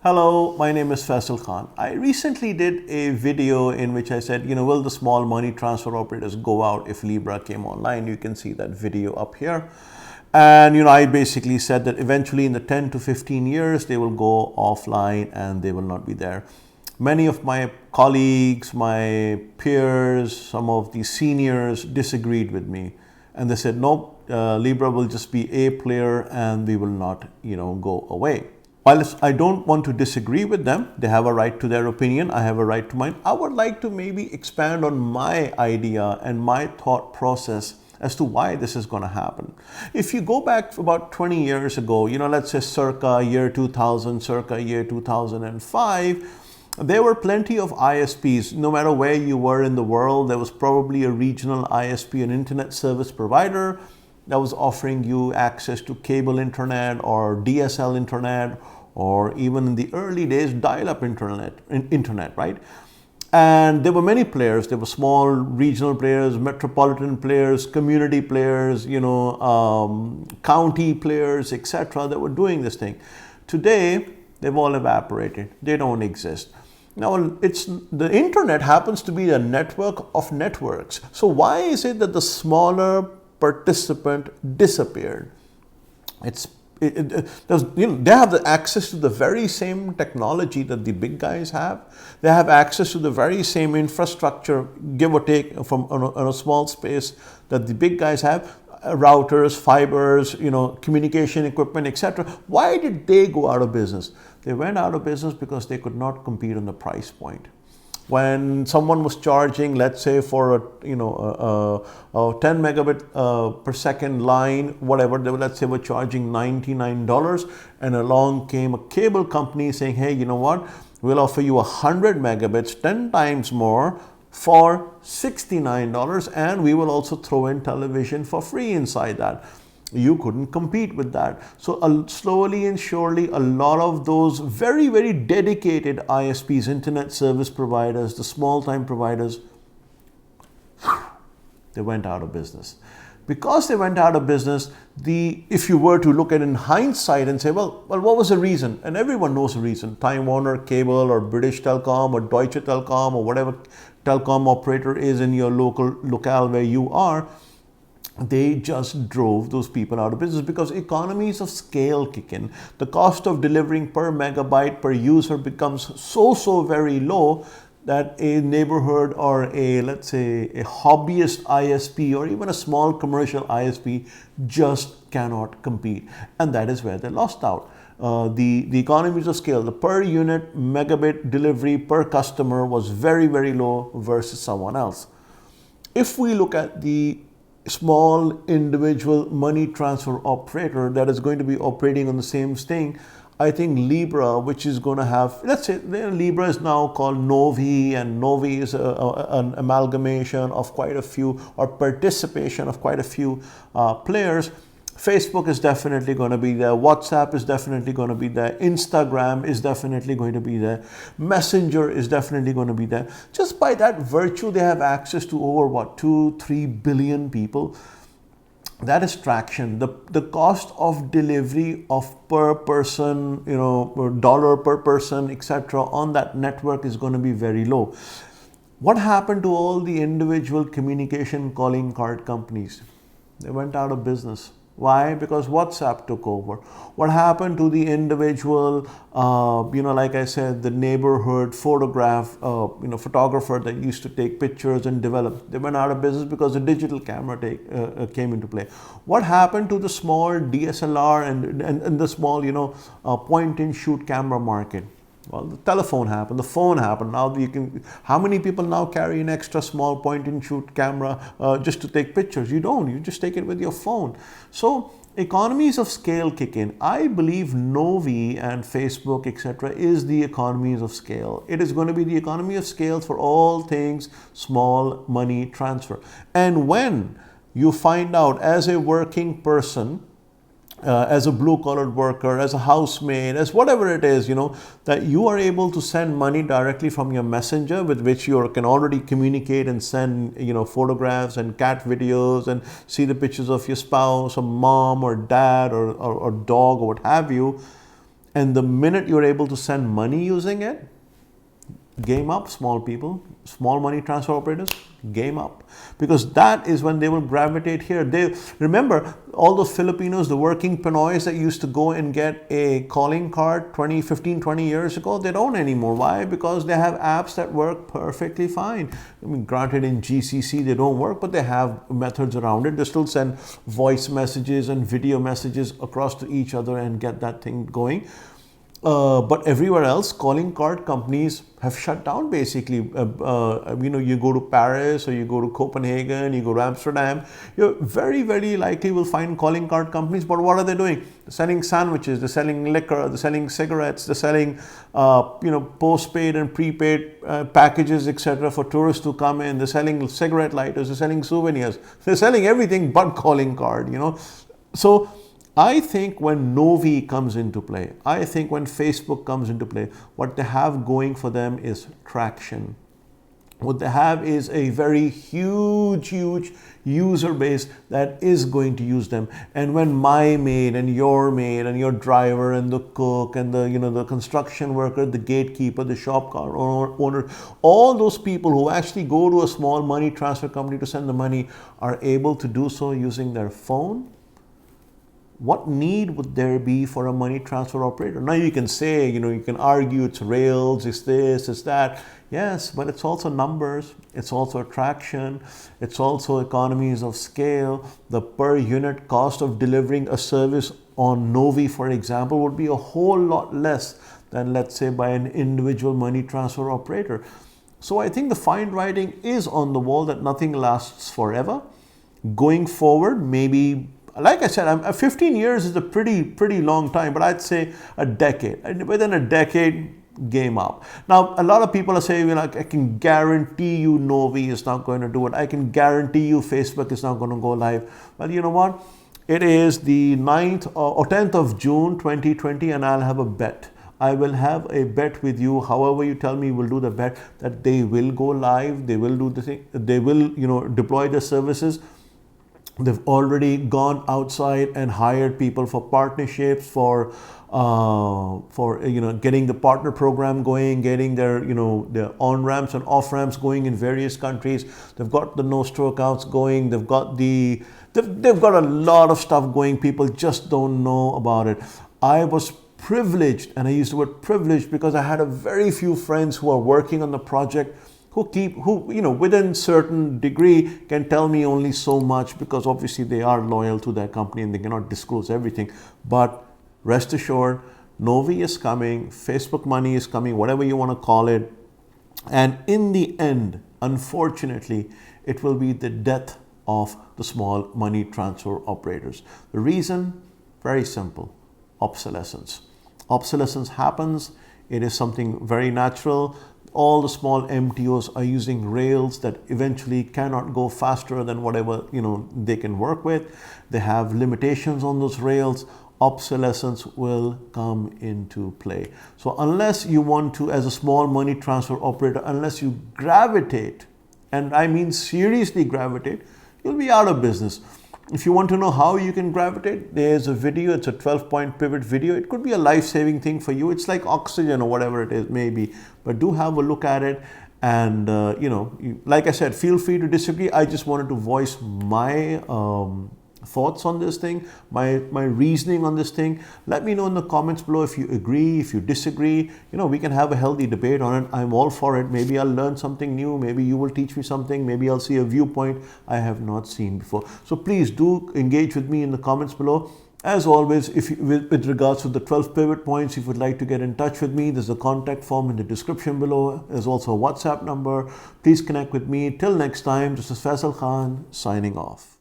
Hello, my name is Faisal Khan. I recently did a video in which I said, will the small money transfer operators go out if Libra came online? You can see that video up here. And, I basically said that eventually in the 10 to 15 years, they will go offline and they will not be there. Many of my colleagues, my peers, some of the seniors disagreed with me. And they said, nope, Libra will just be a player and we will not, go away. While I don't want to disagree with them, they have a right to their opinion, I have a right to mine. I would like to maybe expand on my idea and my thought process as to why this is going to happen. If you go back about 20 years ago, let's say circa year 2000, circa year 2005, there were plenty of ISPs. No matter where you were in the world, there was probably a regional ISP, an internet service provider, that was offering you access to cable internet or DSL internet, or even in the early days, dial-up internet, right? And there were many players. There were small regional players, metropolitan players, community players, county players, etc. that were doing this thing. Today, they've all evaporated. They don't exist. Now, the internet happens to be a network of networks. So why is it that the smaller participant disappeared? They have the access to the very same technology that the big guys have. They have access to the very same infrastructure, give or take, on a small space that the big guys have. Routers, fibers, communication equipment, etc. Why did they go out of business? They went out of business because they could not compete on the price point. When someone was charging, let's say for a 10 megabit per second line, whatever, let's say we're charging $99, and along came a cable company saying, hey, you know what? We'll offer you 100 megabits, 10 times more for $69, and we will also throw in television for free inside that. You couldn't compete with that. So slowly and surely, a lot of those very, very dedicated ISPs, internet service providers, the small time providers, they went out of business. Because they went out of business, if you were to look at it in hindsight and say, well, what was the reason? And everyone knows the reason. Time Warner Cable or British Telecom or Deutsche Telekom or whatever telecom operator is in your locale where you are, they just drove those people out of business because economies of scale kick in. The cost of delivering per megabyte per user becomes so very low that a neighborhood or let's say a hobbyist ISP or even a small commercial ISP just cannot compete. And that is where they lost out. The economies of scale, the per unit megabit delivery per customer was very low versus someone else. If we look at the small individual money transfer operator that is going to be operating on the same thing, I think Libra, which is going to have, let's say Libra is now called Novi, and Novi is an amalgamation of quite a few, or participation of quite a few players. Facebook is definitely going to be there. WhatsApp is definitely going to be there. Instagram is definitely going to be there. Messenger is definitely going to be there. Just by that virtue, they have access to over 2-3 billion people. That is traction. The cost of delivery of per person, dollar per person, etc. on that network is going to be very low. What happened to all the individual communication calling card companies? They went out of business. Why? Because WhatsApp took over. What happened to the individual, like I said, the neighborhood photographer that used to take pictures and develop? They went out of business because the digital camera came into play. What happened to the small DSLR and the small, point and shoot camera market? Well, the telephone happened, the phone happened. Now how many people now carry an extra small point and shoot camera just to take pictures? You don't, you just take it with your phone. So economies of scale kick in. I believe Novi and Facebook, etc. is the economies of scale. It is going to be the economy of scale for all things small money transfer. And when you find out as a working person, as a blue-collar worker, as a housemaid, as whatever it is, that you are able to send money directly from your messenger, with which you can already communicate and send, photographs and cat videos and see the pictures of your spouse or mom or dad or dog or what have you. And the minute you're able to send money using it, game up, small people, small money transfer operators, game up. Because that is when they will gravitate here. They remember all those Filipinos, the working Pinoys that used to go and get a calling card 20 years ago, they don't anymore. Why? Because they have apps that work perfectly fine. I mean, granted in GCC they don't work, but they have methods around it. They still send voice messages and video messages across to each other and get that thing going. But everywhere else, calling card companies have shut down basically. You go to Paris or you go to Copenhagen, you go to Amsterdam, you very, very likely will find calling card companies. But what are they doing? They're selling sandwiches, they're selling liquor, they're selling cigarettes, they're selling, postpaid and prepaid packages, etc. for tourists to come in. They're selling cigarette lighters, they're selling souvenirs. They're selling everything but calling card, So I think when Novi comes into play, I think when Facebook comes into play, what they have going for them is traction. What they have is a very huge user base that is going to use them. And when my maid and your driver and the cook and the construction worker, the gatekeeper, the shop car owner, all those people who actually go to a small money transfer company to send the money are able to do so using their phone, what need would there be for a money transfer operator? Now you can say, you can argue it's rails, it's this, it's that. Yes, but it's also numbers, it's also traction, it's also economies of scale. The per unit cost of delivering a service on Novi, for example, would be a whole lot less than, let's say, by an individual money transfer operator. So I think the fine writing is on the wall that nothing lasts forever. Going forward, maybe, like I said, 15 years is a pretty long time, but I'd say a decade. And within a decade, game up. Now, a lot of people are saying, I can guarantee you Novi is not going to do it. I can guarantee you Facebook is not going to go live. Well, you know what? It is the 9th or 10th of June, 2020, and I'll have a bet. I will have a bet with you. However you tell me, we'll do the bet that they will go live. They will do the thing. They will, deploy the services. They've already gone outside and hired people for partnerships, for getting the partner program going, getting their their on ramps and off ramps going in various countries. They've got the no stroke outs going. They've got they've got a lot of stuff going. People just don't know about it. I was privileged, and I use the word privileged because I had a very few friends who are working on the project, who within certain degree can tell me only so much, because obviously they are loyal to their company and they cannot disclose everything. But rest assured, Novi is coming, Facebook money is coming, whatever you want to call it. And in the end, unfortunately, it will be the death of the small money transfer operators. The reason, very simple: obsolescence. Obsolescence happens. It is something very natural. All the small MTOs are using rails that eventually cannot go faster than whatever they can work with. They have limitations on those rails. Obsolescence will come into play. So unless you want to, as a small money transfer operator, unless you gravitate, and I mean seriously gravitate, you'll be out of business. If you want to know how you can gravitate, there's a video. It's a 12-point pivot video. It could be a life-saving thing for you. It's like oxygen or whatever it is, maybe. But do have a look at it. And, like I said, feel free to disagree. I just wanted to voice my thoughts on this thing, my reasoning on this thing. Let me know in the comments below if you agree, if you disagree. We can have a healthy debate on it. I'm all for it. Maybe I'll learn something new. Maybe you will teach me something. Maybe I'll see a viewpoint I have not seen before. So please do engage with me in the comments below. As always, with regards to the 12 pivot points, if you'd like to get in touch with me, there's a contact form in the description below. There's also a WhatsApp number. Please connect with me. Till next time, this is Faisal Khan signing off.